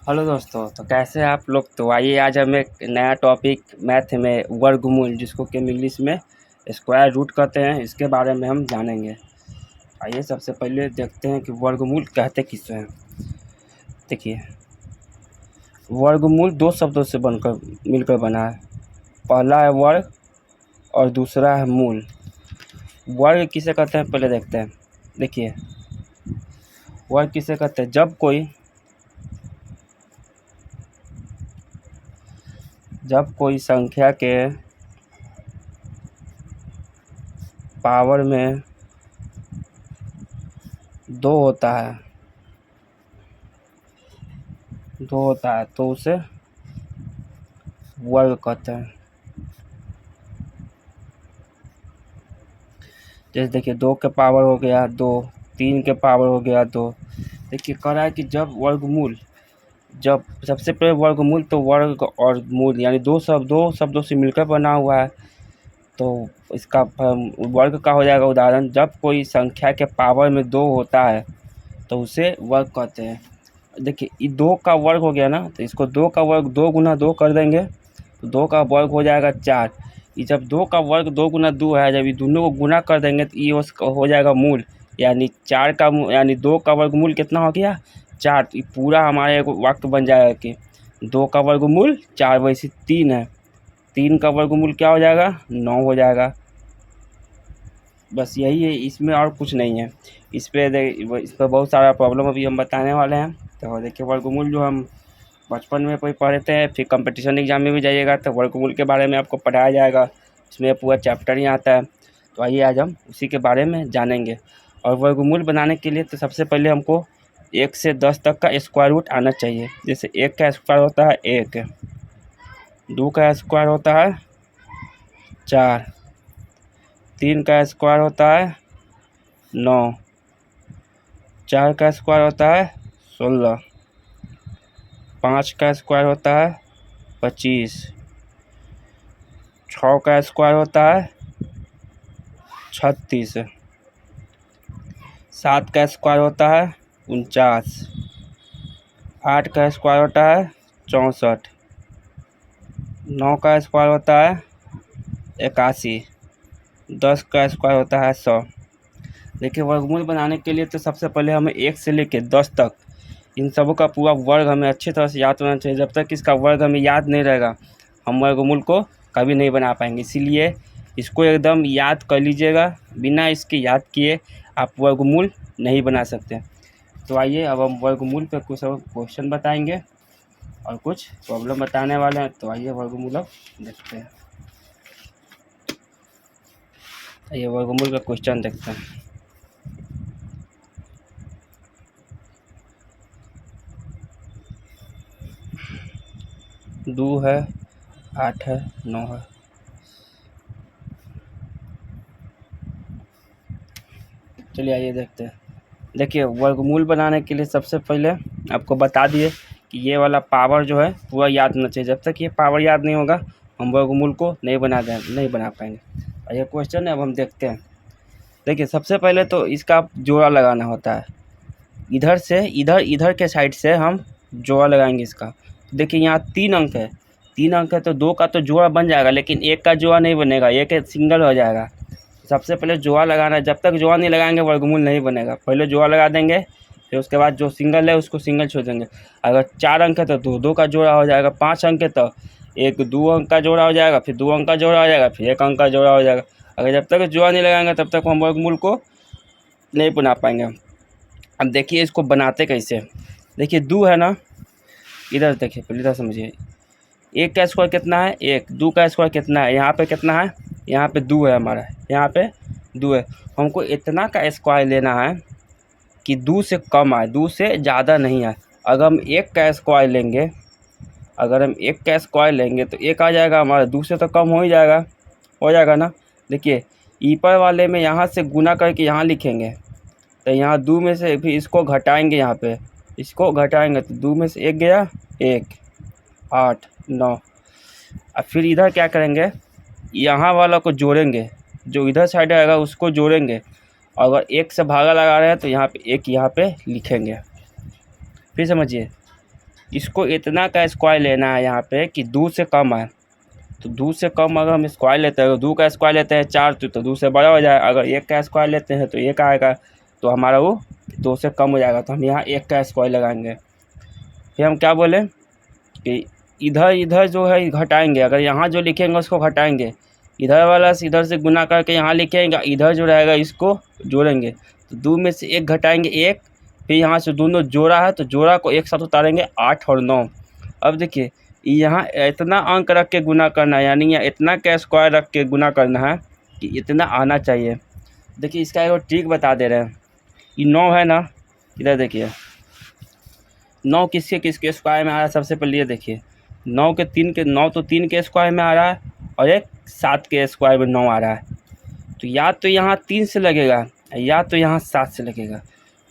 Hello दोस्तों, तो कैसे हैं आप लोग। तो आइए आज हम एक नया टॉपिक मैथ में वर्गमूल, जिसको कि हम इंग्लिश में स्क्वायर रूट कहते हैं, इसके बारे में हम जानेंगे। आइए सबसे पहले देखते हैं कि वर्गमूल कहते किसे हैं। देखिए, वर्गमूल दो शब्दों से मिलकर बना है। पहला है वर्ग और दूसरा है मूल। वर्ग किसे कहते हैं पहले देखते हैं। देखिए, वर्ग किसे कहते हैं जब कोई संख्या के पावर में 2 होता है तो उसे वर्ग कहते हैं। जैसे देखिए, 2 के पावर हो गया 2, 3 के पावर हो गया 2। देखिए कह रहा है कि जब सबसे पहले वर्गमूल, तो वर्ग और मूल यानी दो शब्दों से मिलकर बना हुआ है। तो इसका वर्ग का हो जाएगा उदाहरण, जब कोई संख्या के पावर में 2 होता है तो उसे वर्ग कहते हैं। देखिए, ये 2 का वर्ग हो गया ना, तो इसको 2 का वर्ग 2 गुना 2 कर देंगे तो 2 का वर्ग हो जाएगा 4। ये जब 2 का वर्ग 2 गुना 2 है, जब ये दोनों को गुना कर देंगे तो ये उसका हो जाएगा मूल, यानी 4 का यानी 2 का वर्गमूल कितना हो गया 4। ये पूरा हमारे एक वाक्य बन जाएगा कि 2 का वर्गमूल 4। वैसे 3 है, 3 का वर्गमूल क्या हो जाएगा 9 हो जाएगा। बस यही है, इसमें और कुछ नहीं है। इस पर बहुत सारा प्रॉब्लम अभी हम बताने वाले हैं। तो देखिए, वर्गमूल जो हम बचपन में कोई पढ़े थे, फिर कंपटीशन एग्जाम में भी जाइएगा तो वर्गमूल के बारे में आपको पढ़ाया जाएगा। इसमें पूरा चैप्टर ही आता है। तो आइए आज हम उसी के बारे में जानेंगे। और वर्गमूल बनाने के लिए तो सबसे पहले हमको 1 से 10 तक का स्क्वायर रूट आना चाहिए। जैसे 1 का स्क्वायर होता है 1, 2 का स्क्वायर होता है 4, 3 का स्क्वायर होता है 9, 4 का स्क्वायर होता है 16, 5 का स्क्वायर होता है 25, 6 का स्क्वायर होता है 36, 7 का स्क्वायर होता है 49, 8 का स्क्वायर होता है 64, 9 का स्क्वायर होता है 81, 10 का स्क्वायर होता है 100। देखिए, वर्गमूल बनाने के लिए तो सबसे पहले हमें 1 से लेकर 10 तक इन सबों का पूरा वर्ग हमें अच्छी तरह से याद होना चाहिए। जब तक इसका वर्ग हमें याद नहीं रहेगा, हम वर्गमूल को कभी नहीं बना पाएंगे। इसीलिए इसको एकदम याद कर लीजिएगा, बिना इसके याद किए आप वर्गमूल नहीं बना सकते। तो आइए अब हम वर्गमूल पे कुछ क्वेश्चन बताएंगे और कुछ प्रॉब्लम बताने वाले हैं। तो आइए वर्गमूल अब देखते हैं। आइए वर्गमूल का क्वेश्चन देखते हैं। दो है, 8 है, 9 है। चलिए आइए देखते हैं। देखिए, वर्गमूल बनाने के लिए सबसे पहले आपको बता दिए कि ये वाला पावर जो है पूरा याद होना चाहिए। जब तक ये पावर याद नहीं होगा हम वर्गमूल को नहीं बना पाएंगे। और ये क्वेश्चन है, अब हम देखते हैं। देखिए, सबसे पहले तो इसका जोड़ा लगाना होता है। इधर से इधर के साइड से हम जोड़ा लगाएंगे इसका। देखिए, यहाँ 3 अंक है, 3 अंक है तो 2 का तो जोड़ा बन जाएगा, लेकिन 1 का जोड़ा नहीं बनेगा, 1 सिंगल हो जाएगा। सबसे पहले जोड़ा लगाना है। जब तक जोड़ा नहीं लगाएंगे वर्गमूल नहीं बनेगा। पहले जोड़ा लगा देंगे, फिर उसके बाद जो सिंगल है उसको सिंगल छोड़ देंगे। अगर 4 अंक है तो 2 का जोड़ा हो जाएगा, 5 अंक है तो 2 अंक का जोड़ा हो जाएगा, फिर 2 अंक का जोड़ा हो जाएगा, फिर 1 अंक का जोड़ा हो जाएगा। अगर जब तक जोड़ा नहीं लगाएंगे तब तक हम वर्गमूल को नहीं बना पाएंगे। अब देखिए इसको बनाते कैसे। देखिए, 2 है ना, इधर देखिए, पहले इधर समझिए। 1 का स्क्वायर कितना है 1, 2 का स्क्वायर कितना है, यहाँ पे कितना है, यहाँ पे 2 है हमारा, यहाँ पे 2 है। हमको इतना का स्क्वायर लेना है कि 2 से कम आए, 2 से ज़्यादा नहीं आए। अगर हम 1 का स्क्वायर लेंगे तो 1 आ जाएगा हमारा, 2 से तो कम हो जाएगा ना। देखिए, ऊपर वाले में यहाँ से गुना करके यहाँ लिखेंगे तो यहाँ 2 में से फिर इसको घटाएंगे, यहाँ पे इसको घटाएंगे तो 2 में से 1 गया 1, 8, 9। और फिर इधर क्या करेंगे, यहाँ वाला को जोड़ेंगे, जो इधर साइड आएगा उसको जोड़ेंगे। अगर 1 से भागा लगा रहे हैं तो यहाँ पे 1 यहाँ पे लिखेंगे। फिर समझिए, इसको इतना का स्क्वायर लेना है यहाँ पे कि 2 से कम है। तो 2 से कम अगर हम स्क्वायर लेते हैं, 2 का स्क्वायर लेते हैं 4 तो 2 से बड़ा हो जाए। अगर 1 का स्क्वायर लेते हैं तो 1 आएगा, तो हमारा वो 2 से कम हो जाएगा। तो हम यहाँ 1 का स्क्वायर लगाएंगे। फिर हम क्या बोले कि इधर इधर जो है घटाएंगे, अगर यहाँ जो लिखेंगे उसको घटाएंगे, इधर वाला से इधर से गुना करके यहाँ लिखेंगे, इधर जो रहेगा इसको जोड़ेंगे। तो 2 में से 1 घटाएंगे 1, फिर यहाँ से दोनों जोड़ा है तो जोड़ा को एक साथ उतारेंगे 8 और 9। अब देखिए यहाँ इतना अंक रख के गुना करना है, यानी यहाँ इतना का स्क्वायर रख के गुना करना है कि इतना आना चाहिए। देखिए इसका एक ट्रिक बता दे रहे हैं। ये 9 है ना, इधर देखिए 9 किसके किसके स्क्वायर में आ रहा है। सबसे पहले ये देखिए 9 के 9 तो 3 के स्क्वायर में आ रहा है और एक 7 के स्क्वायर में 9 आ रहा है। तो या तो यहाँ 3 से लगेगा या तो यहाँ 7 से लगेगा,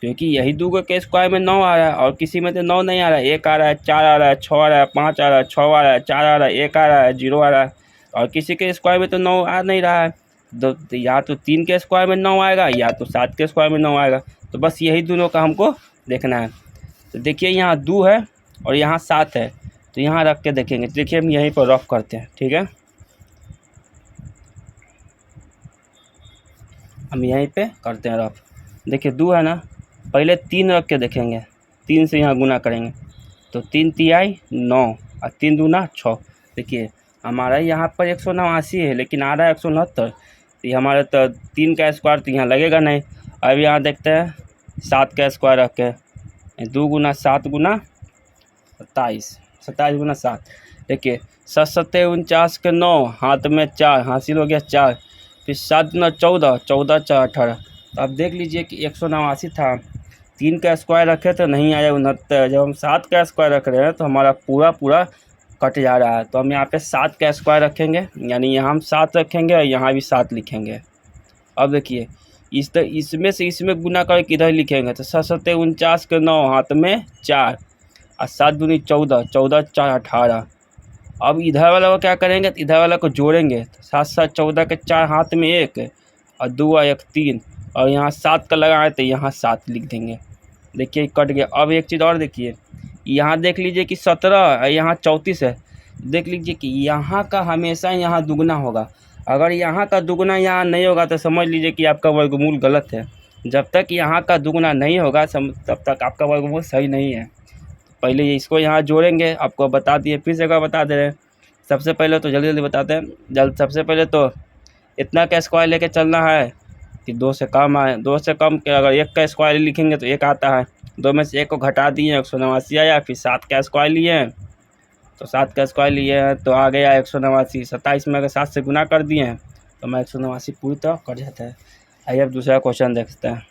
क्योंकि यही 2 के स्क्वायर में 9 आ रहा है और किसी में तो 9 नहीं आ रहा है। 1 आ रहा है, 4 आ रहा है, 6 आ रहा है, 5 आ रहा है, 6 आ रहा है, 4 आ रहा है, 1 आ रहा है, 0 आ रहा है, और किसी के स्क्वायर में तो 9 आ नहीं रहा है। तो या तो 3 के स्क्वायर में 9 आएगा या तो 7 के स्क्वायर में 9 आएगा। तो बस यही दोनों का हमको देखना है। तो देखिए यहाँ 2 है और यहाँ 7 है, तो यहाँ रख के देखेंगे। देखिए हम यहीं पर रफ करते हैं, ठीक है। हम यहीं पे करते हैं रफ। देखिए 2 है ना, पहले 3 रख के देखेंगे, 3 से यहाँ गुना करेंगे तो 3 तिहाई 9 और 3 दूना 6। देखिए हमारा यहाँ पर 189 है लेकिन आ रहा है 169। तो ये हमारे तो 3 का स्क्वायर तो यहाँ लगेगा नहीं। अब यहाँ देखते हैं 7 का स्क्वायर रख के, 2 गुना 7 गुना 27, 27 गुना 7। देखिए 7 7 49 के 9, हाथ में 4, हासिल हो गया 4, फिर 7 गुना 14, 14 4 18। तो अब देख लीजिए कि 189 था, 3 का स्क्वायर रखे तो नहीं आया 69। जब हम 7 का स्क्वायर रख रहे हैं तो हमारा पूरा कट जा रहा है। तो हम यहाँ पे 7 का स्क्वायर रखेंगे, यानी यहाँ हम 7 रखेंगे और यहाँ भी 7 लिखेंगे। अब देखिए इसमें से इसमें गुना करके इधर लिखेंगे तो 7 7 49 के 9, हाथ में 4 और 7 दूनी 14, 14 4 18। अब इधर वाला को क्या करेंगे, तो इधर वाला को जोड़ेंगे। 7 7 14 के 4, हाथ में 1 और 2 और 1 3, और यहाँ 7 का लगाए तो यहाँ 7 लिख देंगे। देखिए कट गया। अब एक चीज़ और देखिए, यहाँ देख लीजिए कि 17 और यहाँ 34 है। देख लीजिए कि यहाँ का हमेशा यहाँ दुगना होगा। अगर यहाँ का दुगना यहाँ नहीं होगा तो समझ लीजिए कि आपका वर्गमूल गलत है। जब तक यहाँ का दुगना नहीं होगा तब तक आपका वर्गमूल सही नहीं है। पहले इसको यहाँ जोड़ेंगे, आपको बता दिए, फिर से बता दे रहे हैं। सबसे पहले तो जल्दी बताते हैं। सबसे पहले तो इतना का स्क्वायर लेके चलना है कि 2 से कम आए। 2 से कम के अगर 1 का स्क्वायर लिखेंगे तो 1 आता है, 2 में से 1 को घटा दिए 189 आया। फिर 7 का स्क्वायर लिए हैं तो 7 का स्क्वायर लिए हैं तो आ गया 189। 27 में अगर 7 से गुना कर दिए हैं तो हमारा 189 पूरी तरह कट जाता है। आइए अब दूसरा क्वेश्चन देखते हैं।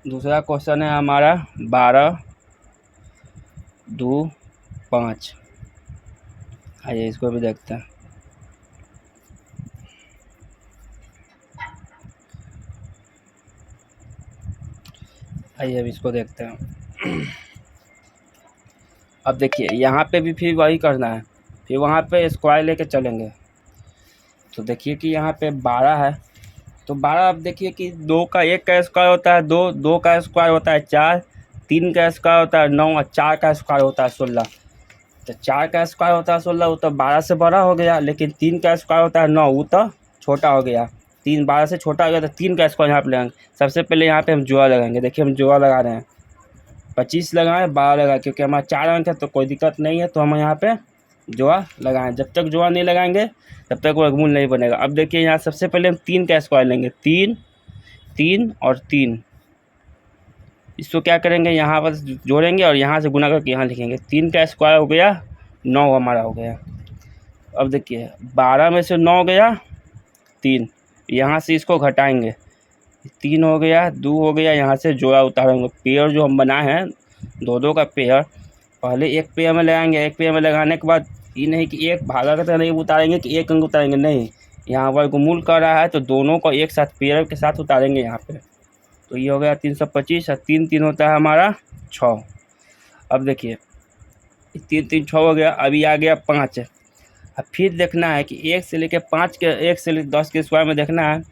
दूसरा क्वेश्चन है हमारा 12 2 5। आइए इसको भी देखते हैं। आइए अब इसको देखते हैं। अब देखिए यहाँ पे भी फिर वही करना है, फिर वहाँ पे स्क्वायर लेके चलेंगे। तो देखिए कि यहाँ पे 12 है तो 12, अब देखिए कि 2 का 1 का स्क्वायर होता है 2, 2 का स्क्वायर होता है 4, 3 का स्क्वायर होता है 9 और 4 का स्क्वायर होता है 16। तो 4 का स्क्वायर होता है 16, वो तो 12 से बड़ा हो गया। लेकिन 3 का स्क्वायर होता है 9, वो तो छोटा हो गया। 3 12 से छोटा हो गया तो 3 का स्क्वायर यहाँ पे लगाएंगे। सबसे पहले यहाँ पे हम जोड़ा लगाएंगे। देखिए हम जोड़ा लगा रहे हैं, 25 लगाएं 12 लगाएं, क्योंकि हमारा 4 अंक है तो कोई दिक्कत नहीं है। तो हम यहाँ पे जोड़ा लगाएं। जब तक जोड़ा नहीं लगाएंगे तब तक वर्गमूल नहीं बनेगा। अब देखिए यहाँ सबसे पहले हम 3 का स्क्वायर लेंगे, 3 3 और 3। इसको क्या करेंगे, यहाँ पर जोड़ेंगे और यहाँ से गुना करके यहाँ लिखेंगे। 3 का स्क्वायर हो गया 9 हमारा हो गया। अब देखिए 12 में से 9 गया 3, यहाँ से इसको घटाएंगे, 3 हो गया 2 हो गया, यहाँ से जोड़ा उतारेंगे। पेयर जो हम बनाए हैं 2 का पेयर, पहले एक पेयर में लगाएंगे। एक पेयर में लगाने के बाद ये नहीं कि एक भागा का तो नहीं उतारेंगे कि एक अंक उतारेंगे, नहीं। यहाँ वर्गमूल कर रहा है तो दोनों को एक साथ पेयर के साथ उतारेंगे यहाँ पे। तो ये हो गया 325 और 3 3 होता है हमारा 6। अब देखिए 3 3 6 हो गया। अभी आ गया 5। अब फिर देखना है कि 1 से लेकर 5 के 1 से लेकर 10 के स्क्वायर में देखना है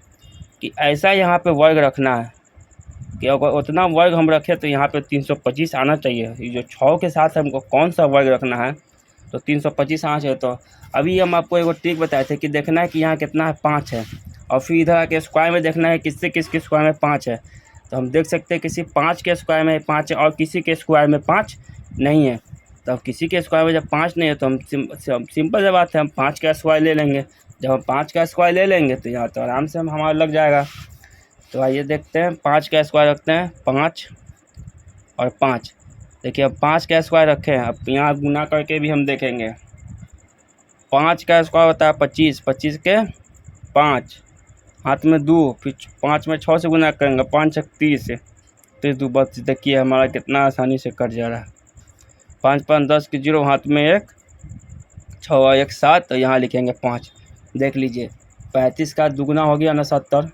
कि ऐसा यहाँ पे वर्ग रखना है। कि अगर उतना वर्ग हम रखें तो यहाँ पे 325 आना चाहिए। ये जो 6 के साथ हमको कौन सा वर्ग रखना है, तो 325 आना चाहिए। तो अभी हम आपको एक ट्रिक बताए थे कि देखना है कि यहाँ कितना है, 5 है, और फिर इधर आके स्क्वायर में देखना है किससे किसके स्क्वायर में 5 है। तो हम देख सकते हैं किसी 5 के स्क्वायर में 5 है और किसी के स्क्वायर में 5 नहीं है। तो अब किसी के स्क्वायर में जब 5 नहीं है तो हम सिंपल सी बात है, हम 5 का स्क्वायर ले लेंगे। जब हम 5 का स्क्वायर ले लेंगे तो यहाँ तो आराम से हमारा लग जाएगा। तो आइए देखते हैं, 5 का स्क्वायर रखते हैं, 5 और 5। देखिए अब 5 का स्क्वायर रखे हैं, अब यहाँ गुना करके भी हम देखेंगे। 5 का स्क्वायर होता है 25, 25 के 5, हाथ में 2, फिर 5 में 6 से गुना करेंगे, 5 6 30, 30 2 32। देखिए हमारा कितना आसानी से कट जा रहा है। 5 5 10 के 0, हाथ में 1, 6 और 1 7, तो यहाँ लिखेंगे 5। देख लीजिए 35 का दुगुना हो गया ना 70।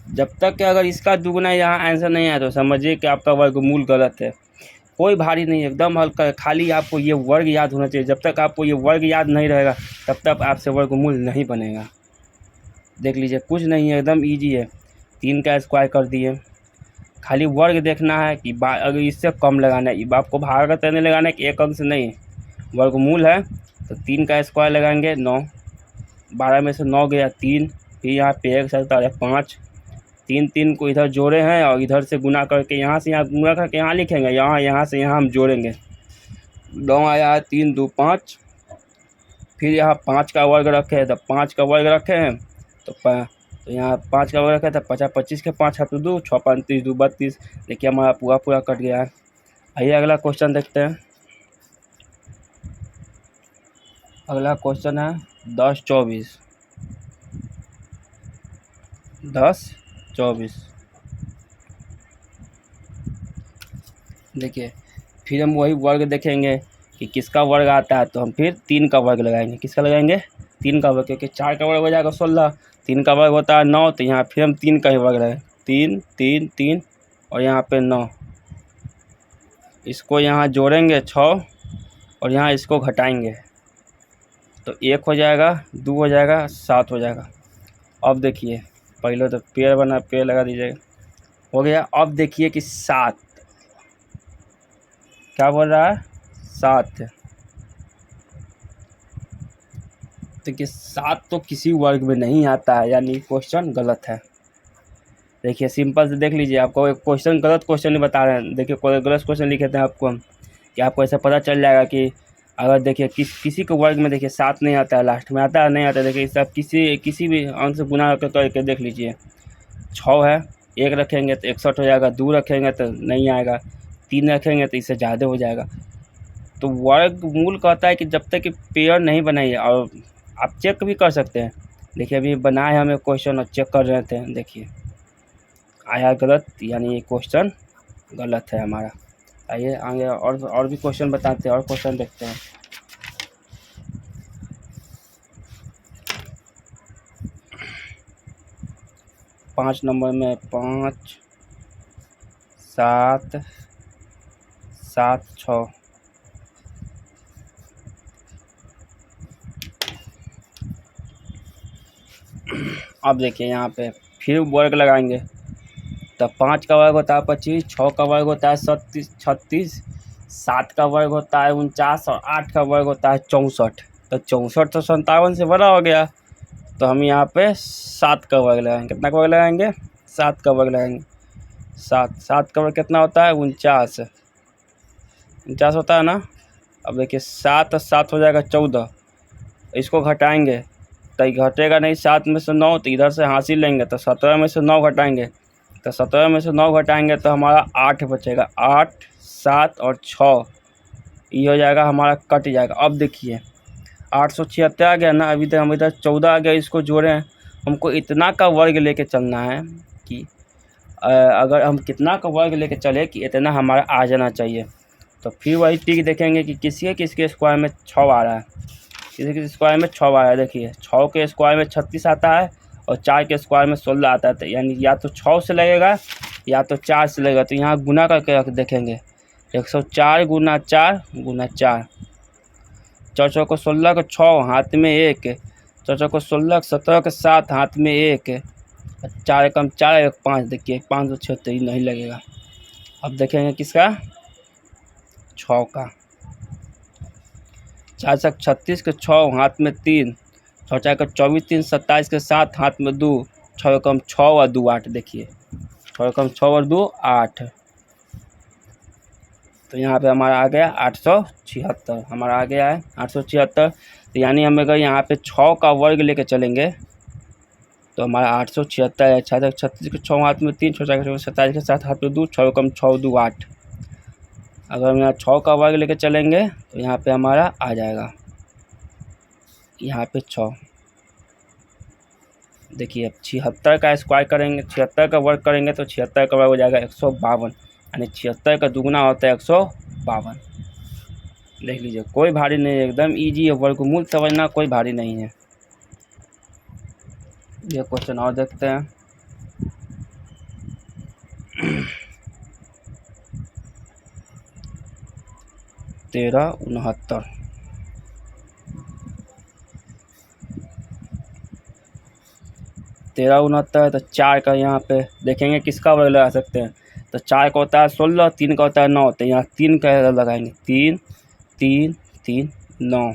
जब तक कि अगर इसका दुगुना यहाँ आंसर नहीं आया तो समझिए कि आपका वर्गमूल गलत है। कोई भारी नहीं, एकदम हल्का है, खाली आपको ये वर्ग याद होना चाहिए। जब तक आपको ये वर्ग याद नहीं रहेगा तब तक आपसे वर्गमूल नहीं बनेगा। देख लीजिए कुछ नहीं है, एकदम ईजी है। 3 का स्क्वायर कर दिए, खाली वर्ग देखना है कि अगर इससे कम लगाना है, आपको भाग नहीं लगाना है कि एक अंक से नहीं, वर्गमूल है। तो 3 का स्क्वायर लगाएंगे 9, 12 में से 9 गया 3, फिर यहाँ पे 1 7 और 5, 3 3 को इधर जोड़े हैं और इधर से गुना करके यहाँ से यहाँ गुना करके यहाँ लिखेंगे, यहाँ से यहाँ हम जोड़ेंगे। 9 आया है 3 2 5, फिर यहाँ 5 का वर्ग रखे हैं, तो 5 का वर्ग रखे हैं तो यहाँ 5 का वर्ग रखे तो 50 25 के 5 हाथ 2, 6 5 30 2 32। देखिए हमारा पूरा कट गया है। आइए अगला क्वेश्चन देखते हैं। अगला क्वेश्चन है 10 24, 10 24। देखिए फिर हम वही वर्ग देखेंगे कि किसका वर्ग आता है, तो हम फिर 3 का वर्ग लगाएंगे। किसका लगाएंगे? 3 का वर्ग, क्योंकि 4 का वर्ग हो जाएगा 16, 3 का वर्ग होता है 9, तो यहाँ फिर हम 3 का ही वर्ग लगाएंगे। 3 3 3 और यहाँ पे 9, इसको यहाँ जोड़ेंगे 6 और यहाँ इसको घटाएंगे तो 1 हो जाएगा, 2 हो जाएगा, 7 हो जाएगा। अब देखिए पहले तो पेड़ बना, पेड़ लगा दीजिएगा, हो गया। अब देखिए कि 7 क्या बोल रहा है, 7। देखिए 7 तो किसी वर्ग में नहीं आता है, यानी क्वेश्चन गलत है। देखिए सिंपल से देख लीजिए, आपको एक क्वेश्चन गलत क्वेश्चन नहीं बता रहे हैं। देखिए कोई गलत क्वेश्चन लिखे थे आपको हम, कि आपको ऐसा पता चल जाएगा कि अगर देखिए किसी के वर्ग में देखिए 7 नहीं आता है, लास्ट में आता है नहीं आता है। देखिए इस आप किसी भी अंक से गुना करके देख लीजिए। 6 है, 1 रखेंगे तो 61 हो जाएगा, 2 रखेंगे तो नहीं आएगा, 3 रखेंगे तो इससे ज़्यादा हो जाएगा। तो वर्गमूल कहता है कि जब तक कि पेयर नहीं बनाइए, और आप चेक भी कर सकते हैं। देखिए अभी बनाए हमें क्वेश्चन और चेक कर रहे थे, देखिए आया गलत, यानी ये क्वेश्चन गलत है हमारा। आइए आगे और भी क्वेश्चन बताते हैं, और क्वेश्चन देखते हैं। पाँच नंबर में 5 7 7 6। अब देखिए यहाँ पे फिर वर्ग लगाएंगे, तो 5 का वर्ग होता है 25, 6 का वर्ग होता है 36, 7 का वर्ग होता है 49 और 8 का वर्ग होता है 64। तो 64 तो 57 से बड़ा हो गया, तो हम यहाँ पे 7 का वर्ग लगाएंगे। कितना का वर्ग लगाएंगे? 7 का वर्ग लगाएंगे। 7 का वर्ग कितना होता है? 49 होता है ना। अब देखिए 7 और 7 हो जाएगा 14, इसको घटाएंगे तो घटेगा नहीं, 7 में से 9 तो इधर से हासिल लेंगे, तो 17 में से 9 घटाएंगे, तो 17 में से 9 घटाएंगे तो हमारा 8 बचेगा। 8 7 और 6 ये हो जाएगा हमारा, कट जाएगा। अब देखिए 876 आ गया ना, अभी तक हम इधर 14 आ गया, इसको जोड़े हैं। हमको इतना का वर्ग लेके चलना है कि अगर हम कितना का वर्ग लेके चले कि इतना हमारा आ जाना चाहिए। तो फिर वही ट्रिक देखेंगे कि किसके स्क्वायर में 6 आ रहा है, किसी स्क्वायर में 6 आ रहा है। देखिए 6 के स्क्वायर में 36 आता है और 4 के स्क्वायर में 16 आता है, तो यानी या तो 6 से लगेगा या तो 4 से लगेगा। तो यहाँ गुना करके रख देखेंगे, 104 गुना 4 गुना 4, 4 को 16 को 6 हाथ में 1, 4 को 16 17 के 7 हाथ में 1, 4 एकम 4 एक 5, देखिए 576 नहीं लगेगा। अब देखेंगे किसका, 6 का। 4 सक 36 के 6 हाथ में 3, 6 4 का 24, 3 27 के 7 हाथ में 2, 6 एकम 6 और 2 8, देखिए 6 एकम 6 और 2 8। तो यहाँ पे हमारा आ गया 876, हमारा आ गया है 876। तो यानी हम अगर यहाँ पे 6 का वर्ग लेके चलेंगे तो हमारा 876 है। 6 36 के 6 हाथ में 3, 6 4 के 27 के 7 हाथ में 2, 6 एकम 6 2 8। अगर हम यहाँ 6 का वर्ग लेके चलेंगे तो यहाँ पे हमारा आ जाएगा यहाँ पे 6। देखिए अब 76 का स्क्वायर करेंगे, 76 का वर्ग करेंगे तो 76 का वर्ग हो जाएगा 152, यानी 76 का दुगुना होता है 152। देख लीजिए कोई भारी नहीं है, एकदम इजी है, वर्गमूल समझना कोई भारी नहीं है। ये क्वेश्चन और देखते हैं। 1369, 1369 है तो 4 का यहाँ पे देखेंगे किसका वर्ग लगा सकते हैं। तो 4 का होता है 16, 3 का होता है 9, तो यहाँ 3 का लगाएंगे, 3 3 3 9।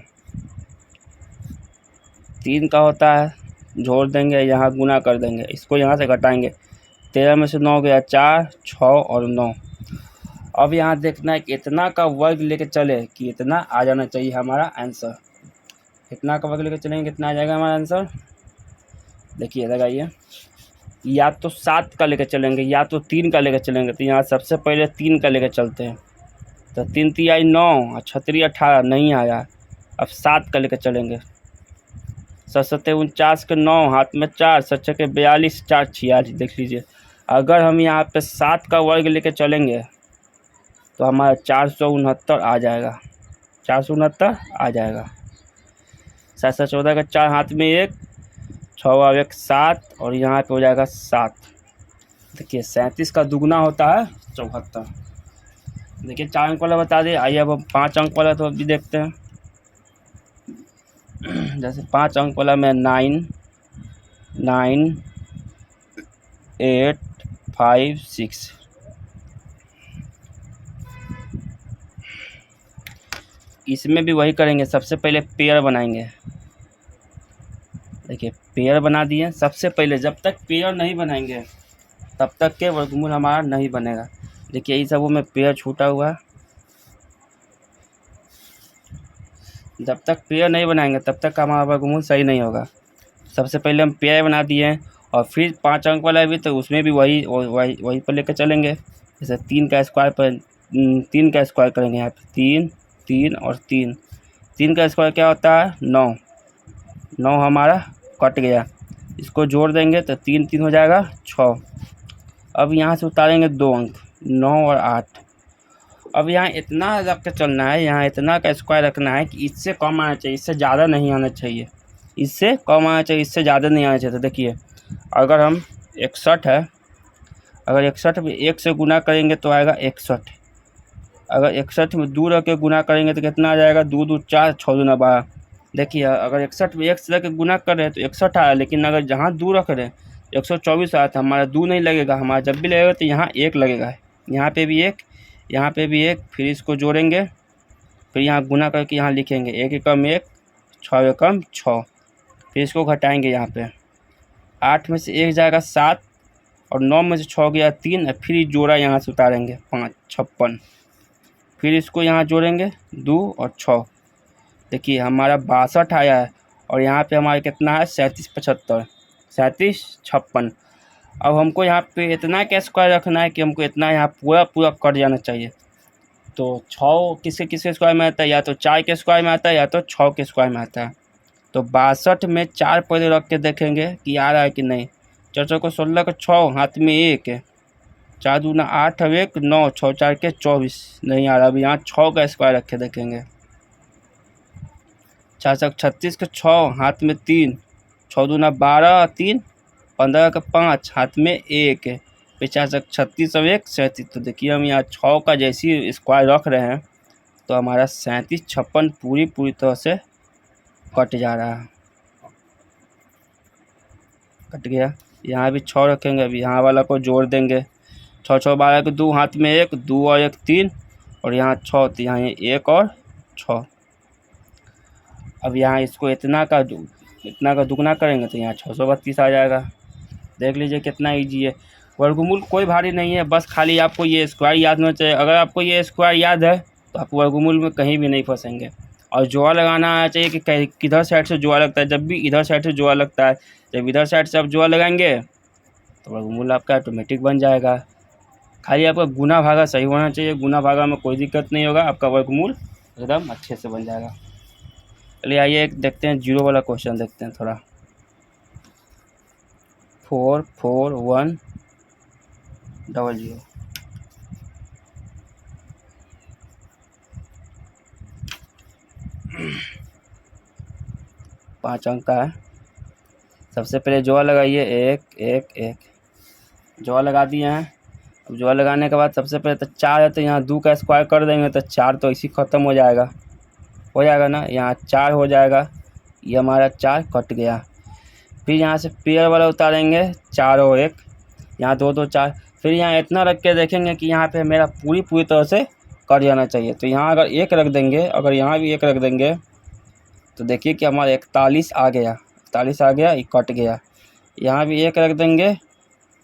3 का होता है, जोड़ देंगे, यहाँ गुना कर देंगे, इसको यहाँ से घटाएंगे, 13 में से 9 गया 4, 6 और 9। अब यहाँ देखना है कि इतना का वर्ग लेके चले कि इतना आ जाना चाहिए हमारा आंसर। इतना का वर्ग लेके चलेंगे कितना आ जाएगा हमारा आंसर, देखिए लगाइए। या तो 7 का लेकर चलेंगे या तो 3 का लेकर चलेंगे। तो यहाँ सबसे पहले 3 का लेकर चलते हैं। तो 3 3 9 और 6 18 नहीं आया। अब 7 का लेकर चलेंगे। 7 7 49 के 9 हाथ में 4, 7 6 के 42, 4 46। देख लीजिए अगर हम यहाँ पे 7 का वर्ग लेकर चलेंगे तो हमारा 469 आ जाएगा, 469 आ जाएगा। 7 7 14 का 4 हाथ में 1, 6 और 1 7 और यहाँ पे हो जाएगा 7। देखिए 37 का दुगुना होता है 74। देखिए 4 अंक वाला बता दिए, आइए अब हम 5 अंक वाला तो अभी देखते हैं। जैसे 5 अंक वाला में 9 9 8 5 6। इसमें भी वही करेंगे, सबसे पहले पेयर बनाएंगे। देखिए पेयर बना दिए। सबसे पहले जब तक पेयर नहीं बनाएंगे तब तक के वर्गमूल हमारा नहीं बनेगा। देखिए इस सबों में पेयर छूटा हुआ है। जब तक पेयर नहीं बनाएंगे तब तक हमारा वर्गमूल सही नहीं होगा। सबसे पहले हम पेयर बना दिए और फिर 5 अंक वाला भी, तो उसमें भी वही पर लेकर चलेंगे। जैसे 3 का स्क्वायर पर 3 का स्क्वायर करेंगे, यहाँ पे 3 3 और 3। 3 का स्क्वायर क्या होता है 9। 9 हमारा कट गया, इसको जोड़ देंगे तो 3 3 हो जाएगा 6। अब यहाँ से उतारेंगे 2 अंक, 9 और 8। अब यहाँ इतना रख के चलना है, यहाँ इतना का स्क्वायर रखना है कि इससे कम आना चाहिए, इससे ज़्यादा नहीं आना चाहिए, इससे कम आना चाहिए, इससे ज़्यादा नहीं आना चाहिए। तो देखिए अगर हम 61 है, अगर 61 में 1 से गुना करेंगे तो आएगा 61। अगर 61 में 2 रख के गुना करेंगे तो कितना आ जाएगा, 2 2 4 6 2 12। देखिए अगर 61 में 1 से रख के गुना कर रहे हैं तो 61 आया, लेकिन अगर जहाँ 2 रख रहे हैं 124 आया, तो हमारा 2 नहीं लगेगा, हमारा जब भी लगेगा तो यहाँ 1 लगेगा। यहाँ पे भी 1, यहाँ पे भी 1, फिर इसको जोड़ेंगे, फिर यहाँ गुना करके यहाँ लिखेंगे 1 एकम 1, 6 एकम 6। फिर इसको घटाएंगे, यहाँ पे 8 में से 1 जाएगा 7 और 9 में से 6 गया 3, फिर जोड़ा यहाँ से उतारेंगे 5 56। फिर इसको यहाँ जोड़ेंगे 2 और 6। देखिए हमारा 62 आया है और यहाँ पे हमारा कितना है 37 75, 37 56। अब हमको यहाँ पे इतना का स्क्वायर रखना है कि हमको इतना यहाँ पूरा कट जाना चाहिए। तो 6 किसके किसके स्क्वायर में आता है, या तो 4 के स्क्वायर में आता है या तो 6 के स्क्वायर में आता है। तो 62 में 4 पहले रख के देखेंगे कि आ रहा है कि नहीं। 4 को 16 का 6 हाथ में 1 है, 4 दूना 8 और 1 9, 6 4 के 24 नहीं आ रहा। अभी यहाँ 6 का स्क्वायर रख के देखेंगे। 4 36 के 6 हाथ में 3, 6 दूना 12 3, 15 का 5 हाथ में 1 है, 50 36 और 1 37। तो देखिए हम यहाँ 6 का जैसी स्क्वायर रख रहे हैं तो हमारा 37 56 पूरी तरह से कट जा रहा है, कट गया। यहाँ भी 6 रखेंगे। अभी यहाँ वाला को जोड़ देंगे। 6 6 12 के 2, हाथ में 1, 2 और 1 3, और यहाँ 6, तो यहाँ 1 और 6। अब यहाँ इसको इतना का दुगना करेंगे तो यहाँ 632 आ जाएगा। देख लीजिए कितना ईजी है। वर्गमूल कोई भारी नहीं है, बस खाली आपको ये स्क्वायर याद होना चाहिए। अगर आपको ये स्क्वायर याद है तो आप वर्गमूल में कहीं भी नहीं फंसेंगे। और जोड़ा लगाना आना चाहिए कि किधर साइड से जोड़ा लगता है। जब भी इधर साइड से जोड़ा लगता है, जब इधर साइड से आप जोड़ा लगाएंगे तो वर्गमूल आपका ऑटोमेटिक बन जाएगा। खाली आपका गुना भागा सही होना चाहिए। गुना भागा में कोई दिक्कत नहीं होगा, आपका वर्गमूल एकदम अच्छे से बन जाएगा। चलिए आइए एक देखते हैं, जीरो वाला क्वेश्चन देखते हैं थोड़ा। 4 4 1 0 0। 5 अंक का है। सबसे पहले जोड़ा लगाइए, 1 1 1 जोड़ा लगा दिए हैं। अब जोड़ा लगाने के बाद सबसे पहले तो 4 है, तो यहाँ 2 का स्क्वायर कर देंगे तो 4 तो इसी ख़त्म हो जाएगा ना। यहाँ 4 हो जाएगा, ये हमारा 4 कट गया। फिर यहाँ से पेयर वाला उतारेंगे, 4 और 1, यहाँ 2 2 4। फिर यहाँ इतना रख के देखेंगे कि यहाँ पे मेरा पूरी तरह से कट जाना चाहिए। तो यहाँ अगर 1 रख देंगे, अगर यहाँ भी 1 रख देंगे तो देखिए कि हमारा 41 आ गया। 41 आ गया, ये कट गया। यहाँ भी 1 रख देंगे,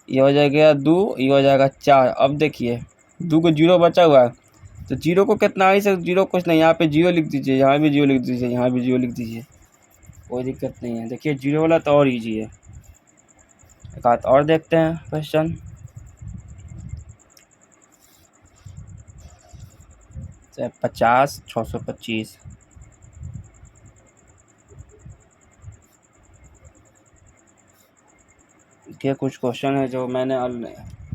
ये हो जाएगा 2, ये हो जाएगा 4। अब देखिए 2 को 0 बचा हुआ है, तो 0 को कितना है, 0 कुछ नहीं, यहाँ पे 0 लिख दीजिए, यहाँ भी 0 लिख दीजिए, यहाँ भी 0 लिख दीजिए, कोई दिक्कत नहीं है। देखिए 0 वाला तो और ईजी है। एक बात और देखते हैं क्वेश्चन। तो 50 625। देखिए कुछ क्वेश्चन है जो मैंने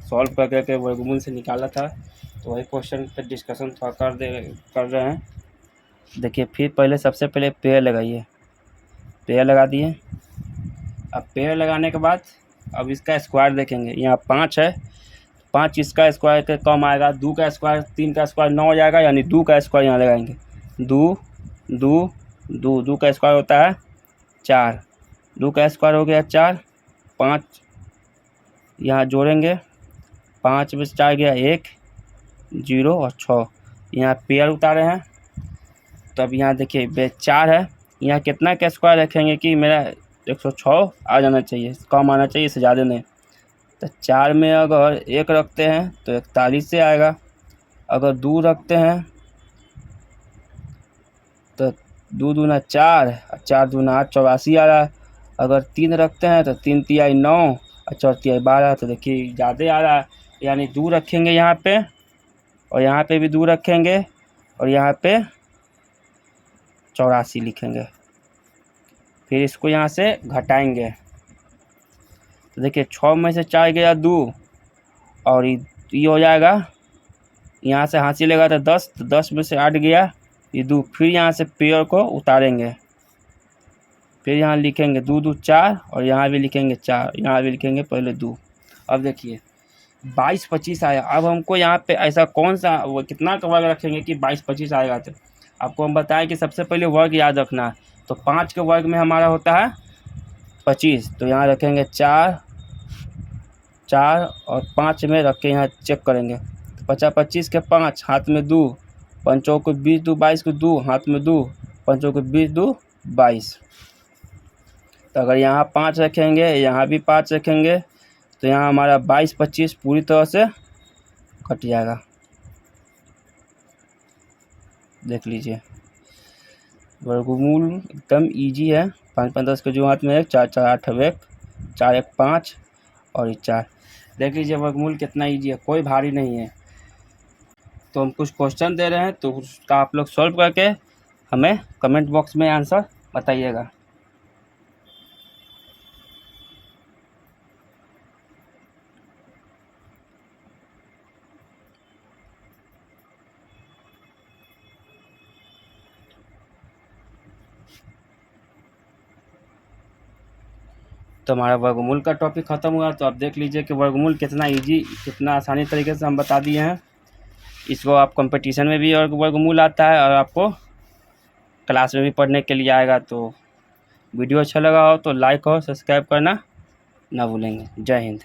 सॉल्व करके वर्गमूल से निकाला था, तो वही क्वेश्चन पे डिस्कशन थोड़ा कर रहे हैं। देखिए फिर पहले सबसे पहले पेयर लगाइए, पेयर लगा दिए। अब पेयर लगाने के बाद अब इसका स्क्वायर देखेंगे। यहाँ 5 है, 5 इसका स्क्वायर के कम आएगा। 2 का स्क्वायर, 3 का स्क्वायर 9 हो जाएगा, यानी 2 का स्क्वायर यहाँ लगाएंगे। 2 2 2 2 का स्क्वायर होता है 4, 2 का स्क्वायर हो गया 4। 5 यहाँ जोड़ेंगे, 5 में 4 गया 1 0 और 6। यहाँ पेयर उतारे हैं, तो अब यहाँ देखिए 4 है, यहाँ कितना का स्क्वायर रखेंगे कि मेरा 106 आ जाना चाहिए, कम आना चाहिए, इससे ज़्यादा नहीं। तो 4 में अगर 1 रखते हैं तो 41 से आएगा। अगर 2 रखते हैं तो 2 दूना 4, 4 दूना 8, 84 आ रहा है। अगर 3 रखते हैं तो 3 तिहाई 9 और 4 तिहाई 12, तो देखिए ज़्यादा आ रहा है। यानी 2 रखेंगे यहाँ पे, और यहाँ पे भी 2 रखेंगे, और यहाँ पे 84 लिखेंगे। फिर इसको यहाँ से घटाएंगे, तो देखिए 6 में से 4 गया 2, और ये हो जाएगा, यहाँ से हासिल लेगा तो 10, तो 10 में से 8 गया ये 2। फिर यहाँ से पेयर को उतारेंगे, फिर यहाँ लिखेंगे 2 2 4, और यहाँ भी लिखेंगे 4, यहाँ भी लिखेंगे पहले 2। अब देखिए 22 25 आया। अब हमको यहाँ पे ऐसा कौन सा वो कितना का वर्ग रखेंगे कि 22 25 आएगा। तो आपको हम बताएं कि सबसे पहले वर्ग याद रखना है। तो 5 के वर्ग में हमारा होता है 25, तो यहाँ रखेंगे 4 4, और 5 में रख के यहाँ चेक करेंगे। तो 50 25 के 5, हाथ में 2, 5 को 20 2 22 को 2, हाथ में 2, 5 को 20 2 22। तो अगर यहाँ 5 रखेंगे, यहाँ भी 5 रखेंगे, तो यहाँ हमारा 22 25 पूरी तरह से कट जाएगा। देख लीजिए वर्गमूल एकदम इजी है। 5 5 10 के जो हाथ में 1, 4 4 8 1, 4 1 5, और ये 4। देख लीजिए वर्गमूल कितना इजी है, कोई भारी नहीं है। तो हम कुछ क्वेश्चन दे रहे हैं, तो उसका आप लोग सॉल्व करके हमें कमेंट बॉक्स में आंसर बताइएगा। तो हमारा वर्गमूल का टॉपिक ख़त्म हुआ। तो आप देख लीजिए कि वर्गमूल कितना इजी, कितना आसानी तरीके से हम बता दिए हैं। इसको आप कंपटीशन में भी और वर्गमूल आता है, और आपको क्लास में भी पढ़ने के लिए आएगा। तो वीडियो अच्छा लगा हो तो लाइक और सब्सक्राइब करना ना भूलेंगे। जय हिंद।